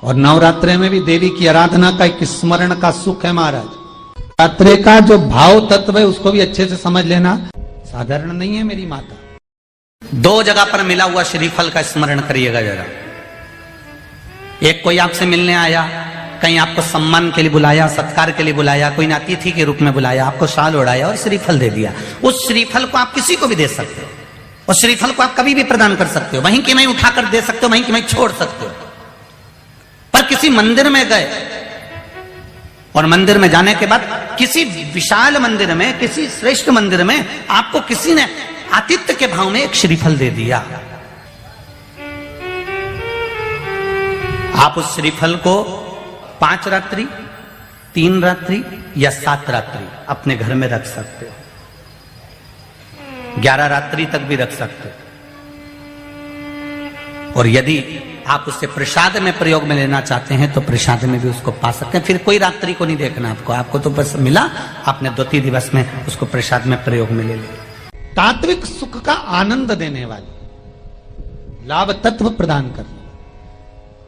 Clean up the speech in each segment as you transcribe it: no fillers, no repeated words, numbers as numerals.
और नवरात्रे में भी देवी की आराधना का एक स्मरण का सुख है महाराज। नवरात्रे का जो भाव तत्व है उसको भी अच्छे से समझ लेना, साधारण नहीं है मेरी माता। दो जगह पर मिला हुआ श्रीफल का स्मरण करिएगा जरा। एक कोई आपसे मिलने आया, कहीं आपको सम्मान के लिए बुलाया, सत्कार के लिए बुलाया, कोई ने अतिथि के रूप में बुलाया, आपको शाल ओढ़ाया और श्रीफल दे दिया। उस श्रीफल को आप किसी को भी दे सकते हो, उस श्रीफल को आप कभी भी प्रदान कर सकते हो, वहीं की वहीं उठाकर दे सकते हो, वहीं की वहीं छोड़ सकते हो। पर किसी मंदिर में गए और मंदिर में जाने के बाद किसी विशाल मंदिर में, किसी श्रेष्ठ मंदिर में आपको किसी ने आतिथ्य के भाव में एक श्रीफल दे दिया, आप उस श्रीफल को 5 रात्रि, 3 रात्रि या 7 रात्रि अपने घर में रख सकते हो, 11 रात्रि तक भी रख सकते हो। और यदि आप उससे प्रसाद में प्रयोग में लेना चाहते हैं तो प्रसाद में भी उसको पा सकते हैं। फिर कोई रात्रि को नहीं देखना आपको तो बस मिला, आपने 2-3 दिवस में उसको प्रसाद में प्रयोग में ले लिया। तात्विक सुख का आनंद देने वाली, लाभ तत्व प्रदान करने।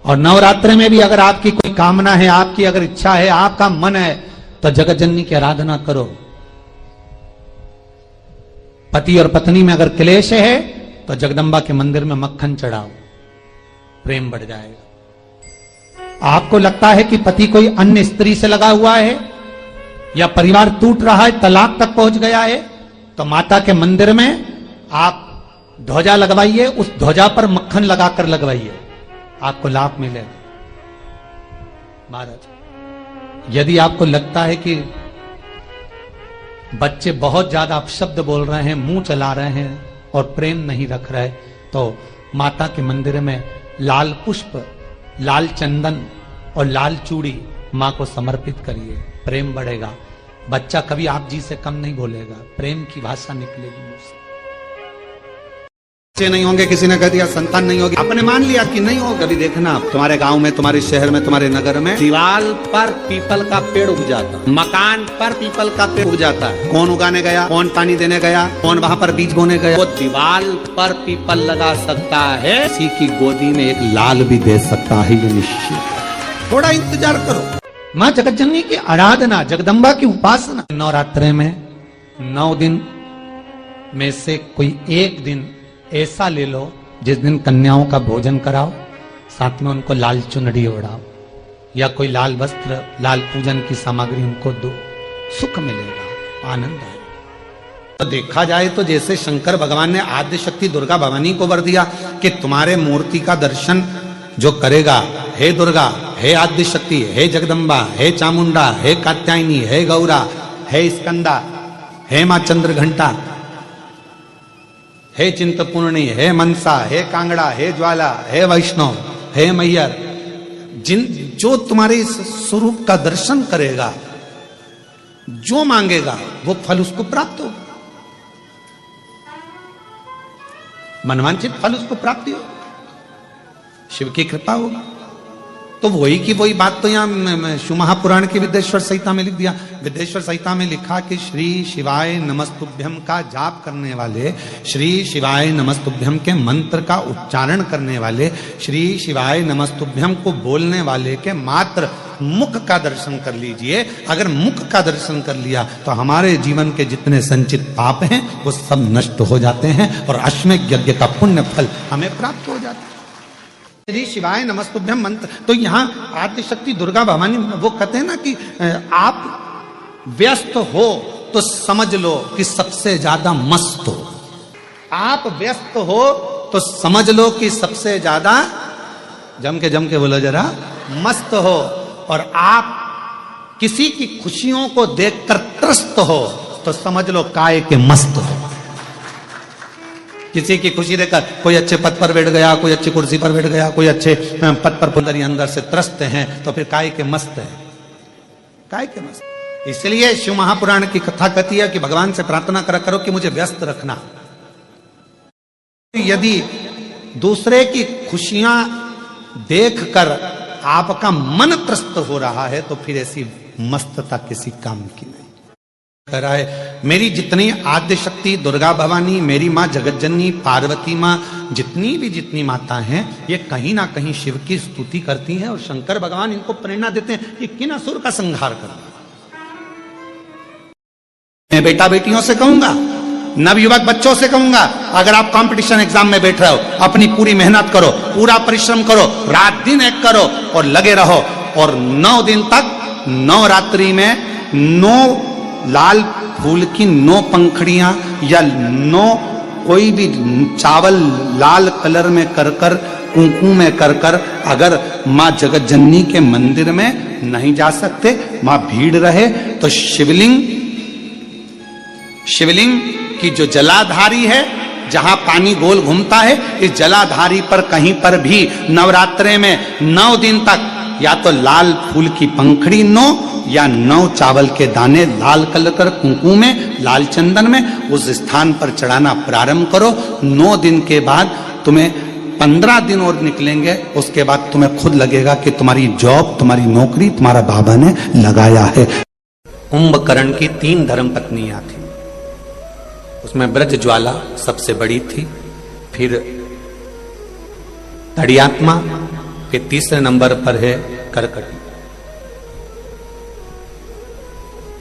और नवरात्रि में भी अगर आपकी कोई कामना है, आपकी अगर इच्छा है, आपका मन है, तो जगत जननी की आराधना करो। पति और पत्नी में अगर क्लेश है तो जगदम्बा के मंदिर में मक्खन चढ़ाओ, प्रेम बढ़ जाएगा। आपको लगता है कि पति कोई अन्य स्त्री से लगा हुआ है या परिवार टूट रहा है, तलाक तक पहुंच गया है, तो माता के मंदिर में आप ध्वजा लगवाइए, उस ध्वजा पर मक्खन लगाकर लगवाइए, आपको लाभ मिलेगा। महाराज, यदि आपको लगता है कि बच्चे बहुत ज्यादा अपशब्द बोल रहे हैं, मुंह चला रहे हैं और प्रेम नहीं रख रहे, तो माता के मंदिर में लाल पुष्प, लाल चंदन और लाल चूड़ी मां को समर्पित करिए, प्रेम बढ़ेगा। बच्चा कभी आप जी से कम नहीं बोलेगा, प्रेम की भाषा निकलेगी मुंह से। बच्चे नहीं होंगे, किसी ने कह दिया संतान नहीं होगी, आपने मान लिया कि नहीं होगा। कभी देखना तुम्हारे गांव में, तुम्हारे शहर में, तुम्हारे नगर में दीवाल पर पीपल का पेड़ उग जाता, मकान पर पीपल का पेड़ उग जाता है। कौन उगाने गया, कौन पानी देने गया, कौन वहां पर बीज बोने गया? वो दीवाल पर पीपल लगा सकता है, किसी की गोदी में एक लाल भी दे सकता है, ये निश्चित। थोड़ा इंतजार करो। माँ जगत जननी की आराधना, जगदम्बा की उपासना। नवरात्रे में 9 दिन में से कोई एक दिन ऐसा ले लो जिस दिन कन्याओं का भोजन कराओ, साथ में उनको लाल चुनरी ओढ़ाओ या कोई लाल वस्त्र, लाल पूजन की सामग्री उनको दो, सुख मिलेगा, आनंद आएगा। तो देखा जाए तो जैसे शंकर भगवान ने आद्य शक्ति दुर्गा भवानी को वर दिया कि तुम्हारे मूर्ति का दर्शन जो करेगा, हे दुर्गा, हे आद्य शक्ति, हे जगदम्बा, हे चामुंडा, हे कात्यायनी, हे गौरा, हे स्कंदा, हे मां चंद्रघंटा, हे चिंतपूर्णी, हे मनसा, हे कांगड़ा, हे ज्वाला, हे वैष्णव, हे मैयर, जो तुम्हारे इस स्वरूप का दर्शन करेगा, जो मांगेगा वो फल उसको प्राप्त होगा, मनवांछित फल उसको प्राप्ति होगा, शिव की कृपा होगी। तो वही की वही बात तो यहाँ शिव महापुराण की विद्येश्वर संहिता में लिख दिया। विद्येश्वर संहिता में लिखा कि श्री शिवाय नमस्तुभ्यम का जाप करने वाले, श्री शिवाय नमस्तुभ्यम के मंत्र का उच्चारण करने वाले, श्री शिवाय नमस्तुभ्यम को बोलने वाले के मात्र मुख का दर्शन कर लीजिए। अगर मुख का दर्शन कर लिया तो हमारे जीवन के जितने संचित पाप हैं वो सब नष्ट हो जाते हैं और अश्वमेध यज्ञ का पुण्य फल हमें प्राप्त हो जाता है। श्री शिवाय नमस्तुभ्यम मंत्र, तो यहाँ आद्य शक्ति दुर्गा भवानी वो कहते हैं ना कि आप व्यस्त हो तो समझ लो कि सबसे ज्यादा मस्त हो, आप व्यस्त हो तो समझ लो कि सबसे ज्यादा जम के बोलो जरा मस्त हो, और आप किसी की खुशियों को देखकर त्रस्त हो तो समझ लो काय के मस्त हो। किसी की खुशी देखकर कोई अच्छे पद पर बैठ गया, कोई अच्छी कुर्सी पर बैठ गया, कोई अच्छे पद पर पुंदरी अंदर से त्रस्त हैं, तो फिर काय के मस्त है, काय के मस्त। इसलिए शिव महापुराण की कथा कहती है कि भगवान से प्रार्थना करो कि मुझे व्यस्त रखना। यदि दूसरे की खुशियां देखकर आपका मन त्रस्त हो रहा है तो फिर ऐसी मस्तता किसी काम की नहीं। कह रहा है मेरी जितनी आद्य शक्ति दुर्गा भवानी, मेरी माँ जगतजननी, पार्वती माँ, जितनी माता हैं, ये कहीं ना कहीं शिव की स्तुति करती हैं और शंकर भगवान इनको प्रेरणा देते हैं कि किन असुर का संहार कर। मैं बेटा बेटियों से कहूंगा, नवयुवक बच्चों से कहूंगा, अगर आप कंपटीशन एग्जाम में बैठ रहे हो, अपनी पूरी मेहनत करो, पूरा परिश्रम करो, रात दिन एक करो और लगे रहो, और 9 दिन तक, 9 रात्रि में 9 लाल फूल की 9 पंखड़ियां या 9 कोई भी चावल लाल कलर में कर कर, कुंकू में कर कर, अगर माँ जगतजननी के मंदिर में नहीं जा सकते, माँ भीड़ रहे, तो शिवलिंग की जो जलाधारी है, जहां पानी गोल घूमता है, इस जलाधारी पर कहीं पर भी नवरात्रे में 9 दिन तक या तो लाल फूल की पंखड़ी 9 या 9 चावल के दाने लाल कलर कर कुंकू में, लाल चंदन में उस स्थान पर चढ़ाना प्रारंभ करो। 9 दिन के बाद तुम्हें 15 दिन और निकलेंगे, उसके बाद तुम्हें खुद लगेगा कि तुम्हारी जॉब, तुम्हारी नौकरी तुम्हारा बाबा ने लगाया है। कुंभकर्ण की 3 धर्म पत्नियां थी, उसमें ब्रज ज्वाला सबसे बड़ी थी, फिर तड़ियात्मा के तीसरे नंबर पर है करकटी।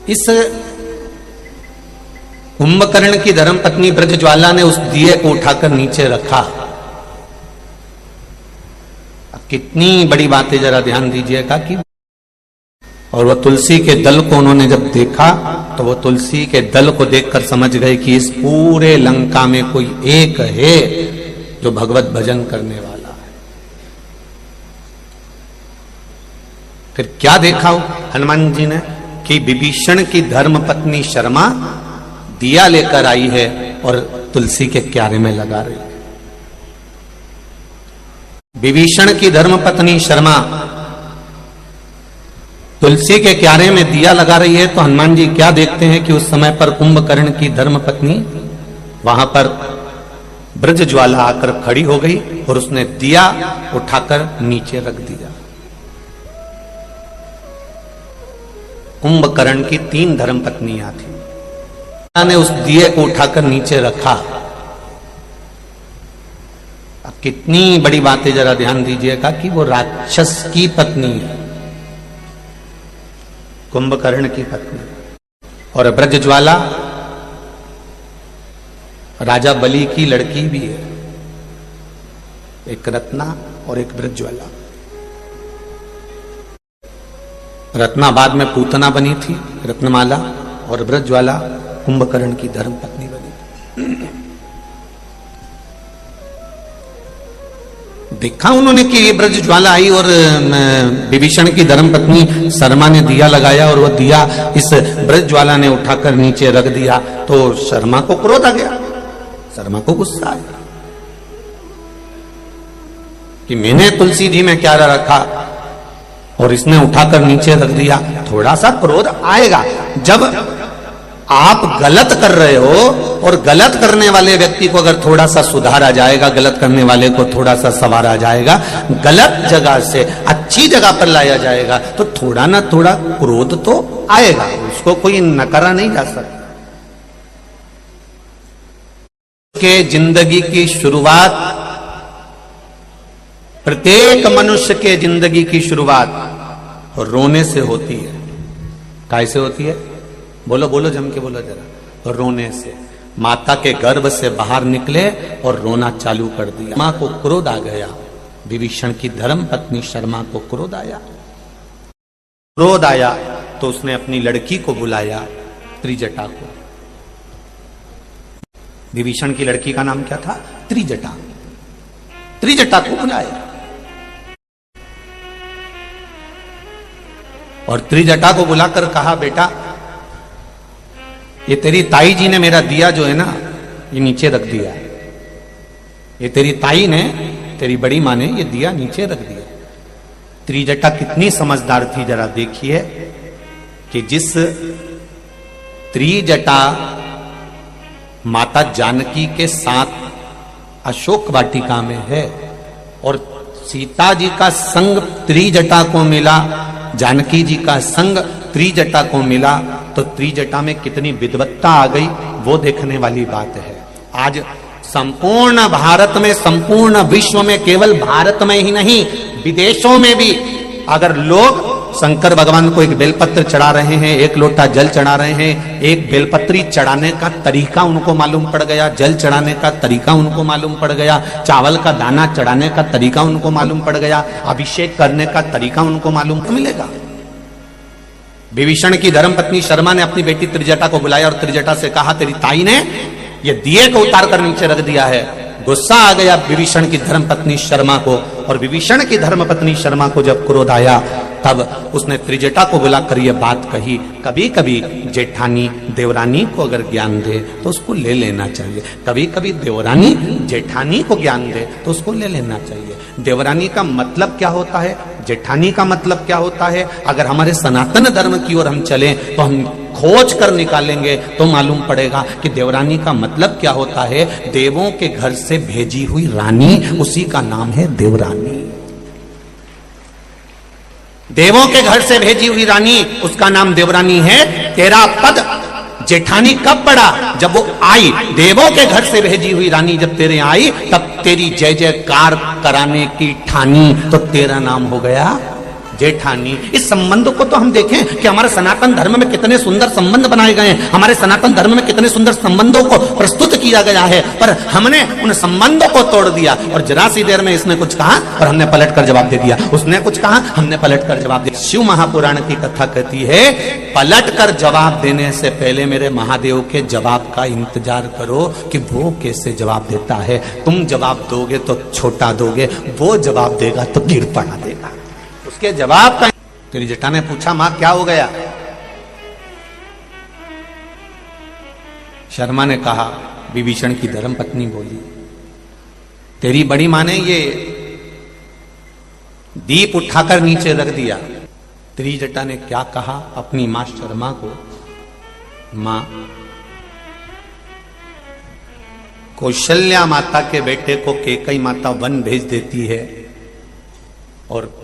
इस कुंभकर्ण की धर्मपत्नी ब्रज ज्वाला ने उस दिए को उठाकर नीचे रखा। अब कितनी बड़ी बात है, जरा ध्यान दीजिएगा कि, और वह तुलसी के दल को उन्होंने जब देखा तो वो तुलसी के दल को देखकर समझ गए कि इस पूरे लंका में कोई एक है जो भगवत भजन करने वाला है। फिर क्या देखा हनुमान जी ने कि विभीषण की धर्म पत्नी शर्मा दिया लेकर आई है और तुलसी के क्यारे में लगा रही है। विभीषण की धर्म पत्नी शर्मा तुलसी के क्यारे में दिया लगा रही है, तो हनुमान जी क्या देखते हैं कि उस समय पर कुंभकर्ण की धर्म पत्नी वहां पर ब्रज ज्वाला आकर खड़ी हो गई और उसने दिया उठाकर नीचे रख दिया। कुंभकर्ण की 3 धर्म पत्नियां थी, ने उस दिए को उठाकर नीचे रखा। अब कितनी बड़ी बात है, जरा ध्यान दीजिएगा कि वो राक्षस की पत्नी है, कुंभकर्ण की पत्नी, और ब्रज ज्वाला राजा बलि की लड़की भी है, एक रत्ना और एक ब्रज ज्वाला। रत्ना बाद में पूतना बनी थी, रत्नमाला, और ब्रज ज्वाला कुंभकर्ण की धर्म पत्नी बनी। देखा उन्होंने कि ब्रज ज्वाला आई और विभीषण की धर्म पत्नी शर्मा ने दिया लगाया और वह दिया इस ब्रज ज्वाला ने उठाकर नीचे रख दिया, तो शर्मा को क्रोध आ गया, शर्मा को गुस्सा आया कि मैंने तुलसी जी में क्या रखा और इसने उठाकर नीचे रख दिया। थोड़ा सा क्रोध आएगा जब आप गलत कर रहे हो, और गलत करने वाले व्यक्ति को अगर थोड़ा सा सुधारा जाएगा, गलत करने वाले को थोड़ा सा संवारा जाएगा, गलत जगह से अच्छी जगह पर लाया जाएगा, तो थोड़ा ना थोड़ा क्रोध तो आएगा, उसको कोई नकारा नहीं जा सकता। के जिंदगी की शुरुआत, प्रत्येक मनुष्य के जिंदगी की शुरुआत रोने से होती है। कैसे होती है? बोलो बोलो, जम के बोलो जरा। रोने से। माता के गर्भ से बाहर निकले और रोना चालू कर दिया। मां को क्रोध आ गया, विभीषण की धर्म पत्नी शर्मा को क्रोध आया। क्रोध आया तो उसने अपनी लड़की को बुलाया, त्रिजटा को। विभीषण की लड़की का नाम क्या था? त्रिजटा। त्रिजटा को बुलाया और त्रिजटा को बुलाकर कहा, बेटा ये तेरी ताई जी ने मेरा दिया जो है ना, ये नीचे रख दिया। ये तेरी ताई ने, तेरी बड़ी मां ने ये दिया नीचे रख दिया। त्रिजटा कितनी समझदार थी, जरा देखिए कि जिस त्रिजटा माता जानकी के साथ अशोक वाटिका में है और सीता जी का संग त्रिजटा को मिला, जानकी जी का संग त्रिजटा को मिला, तो त्रिजटा में कितनी विद्वत्ता आ गई वो देखने वाली बात है। आज संपूर्ण भारत में, संपूर्ण विश्व में, केवल भारत में ही नहीं विदेशों में भी अगर लोग शंकर भगवान को एक बेलपत्र चढ़ा रहे हैं, एक लोटा जल चढ़ा रहे हैं, एक बेलपत्री चढ़ाने का तरीका उनको मालूम पड़ गया, जल चढ़ाने का तरीका उनको मालूम पड़ गया, चावल का दाना चढ़ाने का तरीका उनको मालूम पड़ गया, अभिषेक करने का तरीका उनको मालूम मिलेगा। विभीषण की धर्मपत्नी शर्मा ने अपनी बेटी त्रिजटा को बुलाया और त्रिजटा से कहा, तेरी ताई ने ये दिए को उतार कर नीचे रख दिया है। गुस्सा आ गया विभीषण की धर्मपत्नी शर्मा को, और विभीषण की धर्मपत्नी शर्मा को जब क्रोध आया तब उसने त्रिजटा को बुलाकर यह बात कही, कभी कभी जेठानी देवरानी को अगर ज्ञान दे तो उसको ले लेना चाहिए, कभी कभी देवरानी जेठानी को ज्ञान दे तो उसको ले लेना चाहिए। देवरानी का मतलब क्या होता है, जेठानी का मतलब क्या होता है, अगर हमारे सनातन धर्म की ओर हम चलें तो हम खोज कर निकालेंगे तो मालूम पड़ेगा कि देवरानी का मतलब क्या होता है। देवों के घर से भेजी हुई रानी, उसी का नाम है देवरानी। देवों के घर से भेजी हुई रानी, उसका नाम देवरानी है। तेरा पद जेठानी कब पड़ा, जब वो आई, देवों के घर से भेजी हुई रानी जब तेरे आई तब तेरी जय जयकार कराने की ठानी, तो तेरा नाम हो गया जेठानी। इस संबंध को तो हम देखें कि हमारे सनातन धर्म में कितने सुंदर संबंध बनाए गए हैं, हमारे सनातन धर्म में कितने सुंदर संबंधों को प्रस्तुत किया गया है, पर हमने उन संबंधों को तोड़ दिया। और जरा सी देर में इसने कुछ कहा और हमने पलट कर जवाब दे दिया, उसने कुछ कहा हमने पलट कर जवाब दिया। शिव महापुराण की कथा कहती है, पलट कर जवाब देने से पहले मेरे महादेव के जवाब का इंतजार करो कि वो कैसे जवाब देता है। तुम जवाब दोगे तो छोटा दोगे, वो जवाब देगा तो गिर पड़ा देगा। उसके जवाब का त्रिजटा ने पूछा, मां क्या हो गया? शर्मा ने कहा, विभीषण की धर्मपत्नी बोली, तेरी बड़ी मां ने ये दीप उठाकर नीचे रख दिया। त्रिजटा ने क्या कहा अपनी मां शर्मा को, मां कौशल्या माता के बेटे को कैकेयी माता वन भेज देती है और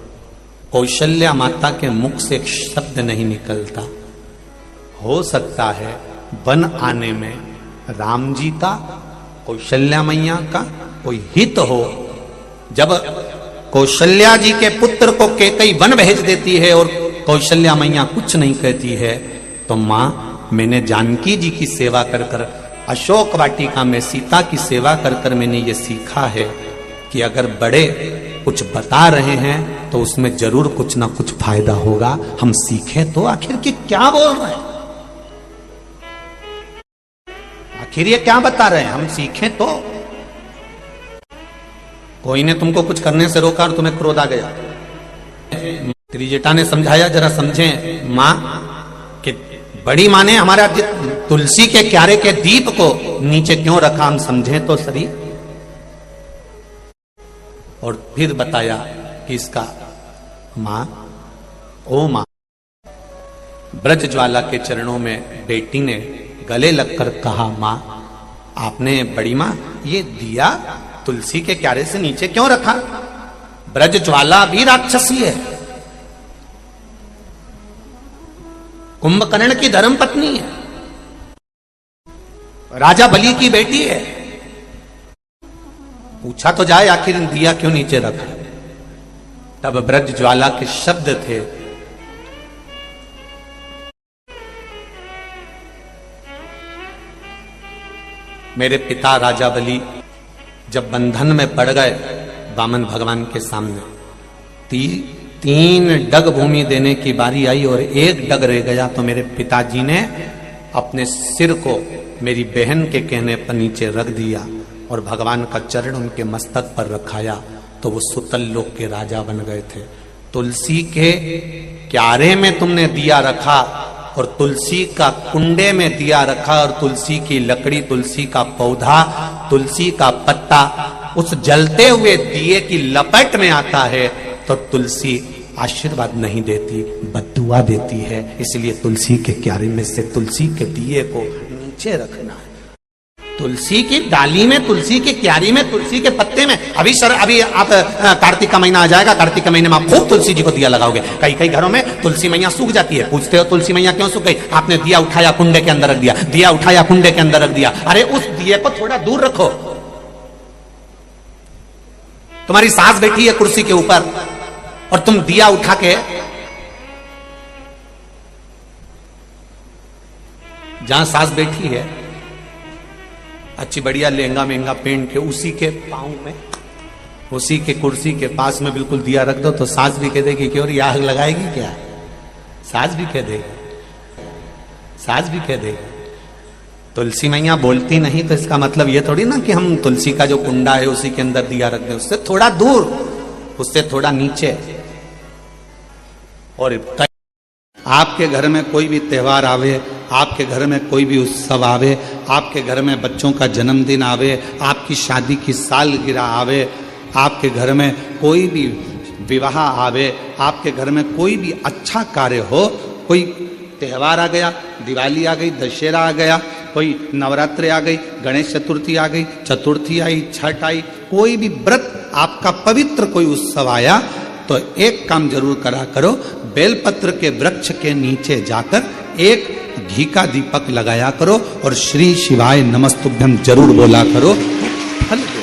कौशल्या माता के मुख से एक शब्द नहीं निकलता। हो सकता है वन आने में राम जी का, कौशल्या मैया का कोई हित हो। जब कौशल्या जी के पुत्र को कैकेयी वन भेज देती है और कौशल्या मैया कुछ नहीं कहती है, तो मां मैंने जानकी जी की सेवा कर कर, अशोक वाटिका में सीता की सेवा कर कर मैंने ये सीखा है कि अगर बड़े कुछ बता रहे हैं तो उसमें जरूर कुछ ना कुछ फायदा होगा। हम सीखें तो आखिर कि क्या बोल रहे हैं, आखिर ये क्या बता रहे हैं, हम सीखें तो। कोई ने तुमको कुछ करने से रोका और तुम्हें क्रोध आ गया। त्रिजटा ने समझाया, जरा समझें मां कि बड़ी मां ने हमारा तुलसी के क्यारे के दीप को नीचे क्यों रखा, हम समझें तो सही। और फिर बताया कि इसका मां, ओ मां, ब्रज ज्वाला के चरणों में बेटी ने गले लगकर कहा, मां आपने, बड़ी मां, ये दिया तुलसी के क्यारे से नीचे क्यों रखा? ब्रज ज्वाला भी राक्षसी है, कुंभकर्ण की धर्मपत्नी है, राजा बलि की बेटी है। पूछा तो जाए आखिर दिया क्यों नीचे रखा? तब ब्रज ज्वाला के शब्द थे, मेरे पिता राजा बलि जब बंधन में पड़ गए वामन भगवान के सामने, तीन डग भूमि देने की बारी आई और एक डग रह गया, तो मेरे पिताजी ने अपने सिर को मेरी बहन के कहने पर नीचे रख दिया और भगवान का चरण उनके मस्तक पर रखाया, तो वो सुतल लोक के राजा बन गए थे। तुलसी के क्यारे में तुमने दिया रखा और तुलसी का कुंडे में दिया रखा और तुलसी की लकड़ी, तुलसी का पौधा, तुलसी का पत्ता उस जलते हुए दिए की लपट में आता है, तो तुलसी आशीर्वाद नहीं देती, बद्दुआ देती है। इसलिए तुलसी के क्यारे में से तुलसी के दिए को नीचे रखना है। तुलसी की डाली में, तुलसी की क्यारी में, तुलसी के पत्ते में। अभी आप कार्तिक का महीना आ जाएगा, कार्तिक के महीने में आप खूब तुलसी जी को दिया लगाओगे। कई कई घरों में तुलसी मैया सूख जाती है, पूछते हो तुलसी मैया क्यों सूख गई? आपने दिया उठाया कुंडे के अंदर रख दिया, दिया उठाया कुंडे के अंदर रख दिया। अरे उस दिए को थोड़ा दूर रखो। तुम्हारी सास बैठी है कुर्सी के ऊपर और तुम दिया उठा के जहां सास बैठी है अच्छी बढ़िया लहंगा महंगा पहन के उसी के पांव में, उसी के कुर्सी के पास में बिल्कुल दिया रख दो तो सास भी कह देगी कि और ये आग लगाएगी क्या? सास भी कह देगी, सास भी कह देगी। तुलसी मैया बोलती नहीं तो इसका मतलब ये थोड़ी ना कि हम तुलसी का जो कुंडा है उसी के अंदर दिया रख दें, उससे थोड़ा दूर, उससे थोड़ा नीचे। और आपके घर में कोई भी त्योहार आवे, आपके घर में कोई भी उत्सव आवे, आपके घर में बच्चों का जन्मदिन आवे, आपकी शादी की सालगिरह आवे, आपके घर में कोई भी विवाह आवे, आपके घर में कोई भी अच्छा कार्य हो, कोई त्योहार आ गया, दिवाली आ गई, दशहरा आ गया, कोई नवरात्रि आ गई, गणेश चतुर्थी आ गई, चतुर्थी आई, छठ आई, कोई भी व्रत आपका पवित्र कोई उत्सव आया तो एक काम जरूर करा करो, बेलपत्र के वृक्ष के नीचे जाकर एक घी का दीपक लगाया करो और श्री शिवाय नमस्तुभ्यम जरूर बोला करो, फल दो।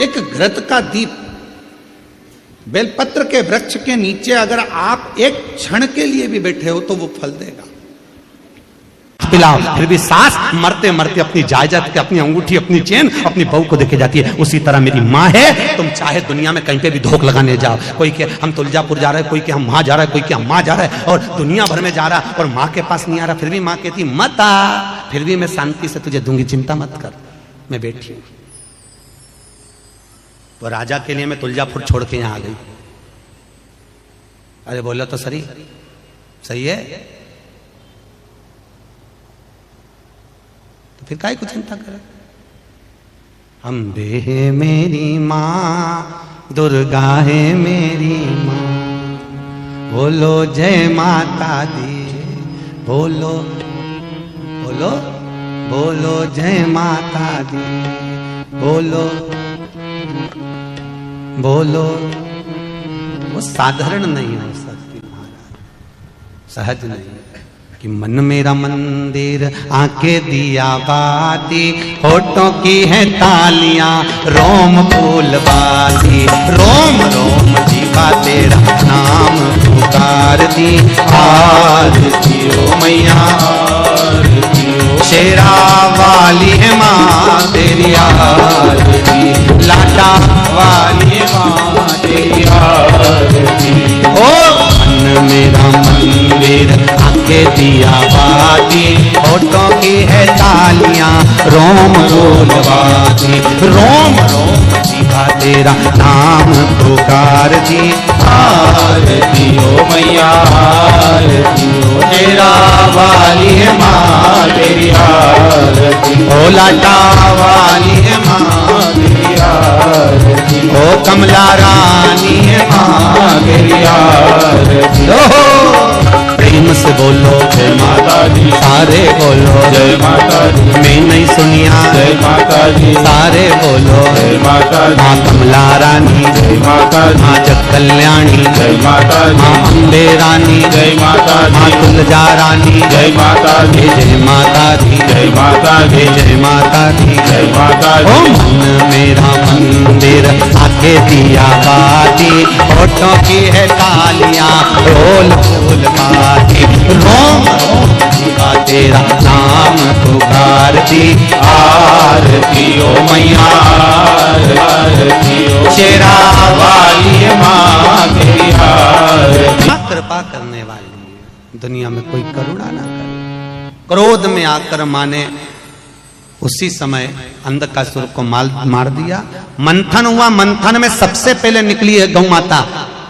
एक घृत का दीप बेलपत्र के वृक्ष के नीचे अगर आप एक क्षण के लिए भी बैठे हो तो वो फल देगा। पिलाओ, फिर भी सास मरते मरते अपनी जायदाद के, अपनी अंगूठी, अपनी चेन अपनी बहू को देके जाती है। उसी तरह मेरी माँ है, तुम चाहे दुनिया में कहीं पे भी धोख लगाने जाओ, कोई के हम तुलजापुर जा रहे हैं, कोई के हम वहां जा रहा है, कोई के हम वहां जा रहा है और दुनिया भर में जा रहा और माँ के पास नहीं आ रहा, फिर भी माँ कहती मत आ, फिर भी मैं शांति से तुझे दूंगी, चिंता मत कर, मैं बैठी हूं। वो राजा के लिए मैं तुलजापुर छोड़ के यहां आ गई। अरे बोलो तो सही है, तो फिर काहे को चिंता करे? अम्बे है मेरी माँ, दुर्गा है मेरी माँ, बोलो जय माता दी, बोलो बोलो बोलो जय माता दी, बोलो बोलो। वो साधारण नहीं हो सकती महाराज, सहज नहीं कि मन मेरा मंदिर आके दिया बाती, होठों की है तालियां रोम फूल बाती, रोम रोम जीवा तेरा नाम पुकार दी, आरती ओ मैया आरती ओ, शेरा वाली है माँ तेरी आरती, लाटा वाली माँ तेरी आरती। ओ मन मेरा मंदिर आके दिया बाती, होठों की है तालियां रोम रोल बाती, रोम रोम जीवा तेरा नाम पुकार दी, आरती ओ मैया आरती ओ, तेरा वाली है माँ तेरी आरती, ओ लाटा वाली है माँ तेरी आरती, ओ कमला रानी है माँ तेरी आरती। प्रेम से बोलो जय माता दी, सारे बोलो जय माता दी, मैं नहीं सुनिया जय माता दी, सारे बोलो जय माता दी, माँ कमला रानी जय माता दी, माँ जग कल्याणी जय माता दी, माँ अम्बे रानी जय माता दी, माँ तुलजा रानी जय माता दी, जय माता दी, जय माता दी, जय माता दी, जय माता दी। ओ मन मेरा मंदिर आके दिया बाती, होठों की है तालियां रोल फूल बाती, रोम रोम जीवा तेरा नाम पुकार दी, आरती ओ मैया आरती ओ, शेरा वाली माँ तेरी आरती। कृपा करने वाली दुनिया में कोई करुणा ना करे। क्रोध में आकर माने उसी समय अंधकासुर को मार दिया। मंथन हुआ, मंथन में सबसे पहले निकली है गौ माता।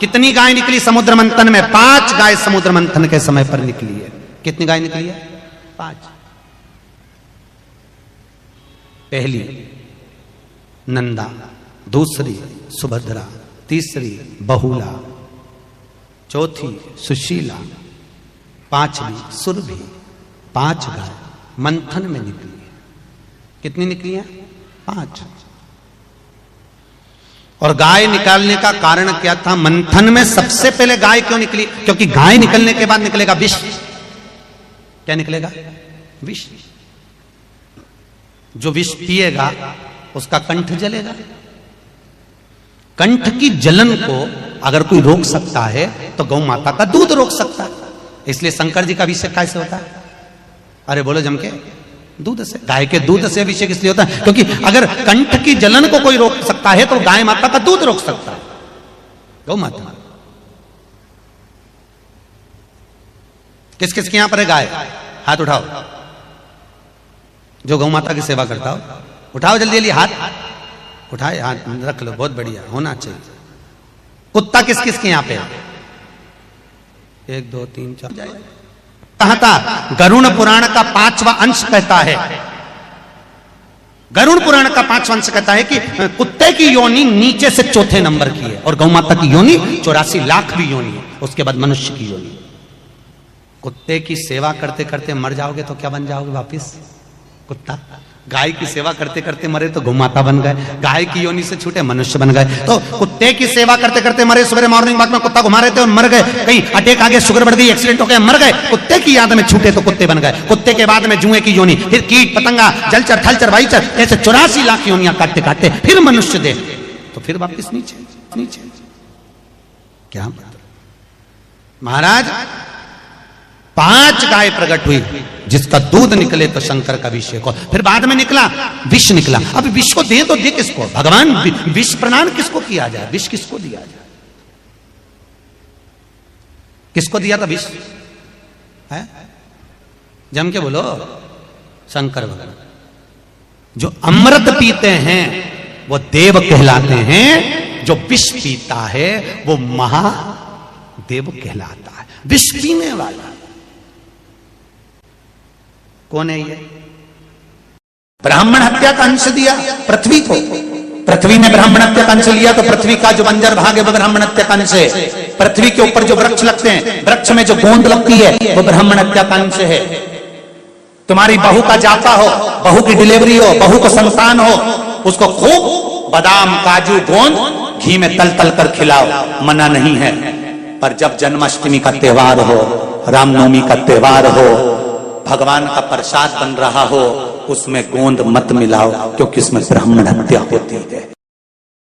कितनी गाय निकली समुद्र मंथन में? 5 गाय समुद्र मंथन के समय पर निकली है। कितनी गाय निकली है? 5। पहली नंदा, दूसरी सुभद्रा, तीसरी बहुला, चौथी सुशीला, पांचवी सुरभि, 5 गाय मंथन में निकली। कितनी निकली है? 5। और गाय निकालने का कारण क्या था? मंथन में सबसे पहले गाय क्यों निकली? क्योंकि गाय निकलने के बाद निकलेगा विष। क्या निकलेगा? विष। जो विष पिएगा उसका कंठ जलेगा। कंठ की जलन को अगर कोई रोक सकता है तो गौ माता का दूध रोक सकता है। इसलिए शंकर जी का अभिषेक कैसे होता है? अरे बोलो जम के, दूध से। गाय के दूध से अभिषेक इसलिए होता है क्योंकि अगर कंठ की जलन को कोई रोक सकता है तो गाय माता का दूध रोक सकता है, गौ माता। किस किस के यहां पर है गाय? हाथ उठाओ। जो गौ माता की सेवा करता हो उठाओ जल्दी जल्दी हाथ। उठाए हाथ, रख लो, बहुत बढ़िया, होना चाहिए। कुत्ता किस किस के यहां पे है? 1 2 3 4 कहा था? गरुड़ पुराण का 5वां अंश कहता है, गरुड़ पुराण का 5वां अंश कहता है कि कुत्ते की योनि नीचे से चौथे नंबर की है और गौ माता की योनि 84 लाख भी योनि है, उसके बाद मनुष्य की योनि। कुत्ते की सेवा करते करते मर जाओगे तो क्या बन जाओगे वापिस? कुत्ता। गाय की सेवा करते करते मरे तो गौ माता बन गए, गाय की योनि से छूटे मनुष्य बन गए। तो कुत्ते की सेवा करते करते मरे, सवेरे मॉर्निंग वॉक में कुत्ता घुमा रहे थे और मर गए, कहीं अटैक आ गया, शुगर बढ़ गई, एक्सीडेंट हो गया, मर गए। कुत्ते की याद में छूटे तो कुत्ते बन गए। कुत्ते के बाद में जुए की योनि, फिर कीट पतंगा, जलचर थलचर भाईचर, ऐसे 84 लाख योनियां काटते काटते फिर मनुष्य दे, तो फिर वापिस नीचे नीचे। क्या महाराज? 5 गाय प्रकट हुई जिसका दूध निकले तो शंकर का अभिषेक हो। फिर बाद में निकला विष निकला। अब विष को दे तो दे किसको? भगवान विष प्रदान किसको किया जाए? विष किसको दिया जाए? किसको दिया था विष? है जम के बोलो। शंकर भगवान। जो अमृत पीते हैं वो देव कहलाते हैं, जो विष पीता है वो महादेव कहलाता है। विष पीने वाला कौन है? ये ब्राह्मण हत्या का अंश दिया पृथ्वी को। पृथ्वी ने ब्राह्मण हत्या का अंश लिया तो पृथ्वी का जो बंजर भाग है वो ब्राह्मण हत्या का अंश है। पृथ्वी के ऊपर जो वृक्ष लगते हैं, वृक्ष में जो गोंद लगती है वो ब्राह्मण हत्या का अंश है। तुम्हारी बहू का जाता हो, बहू की डिलीवरी हो, बहू को संतान हो, उसको खूब बादाम काजू गोंद घी में तल तल कर खिलाओ, मना नहीं है। पर जब जन्माष्टमी का त्योहार हो, रामनवमी का त्योहार हो, भगवान का प्रसाद बन रहा हो, उसमें गोंद मत मिलाओ क्योंकि इसमें ब्राह्मण हत्या होती है।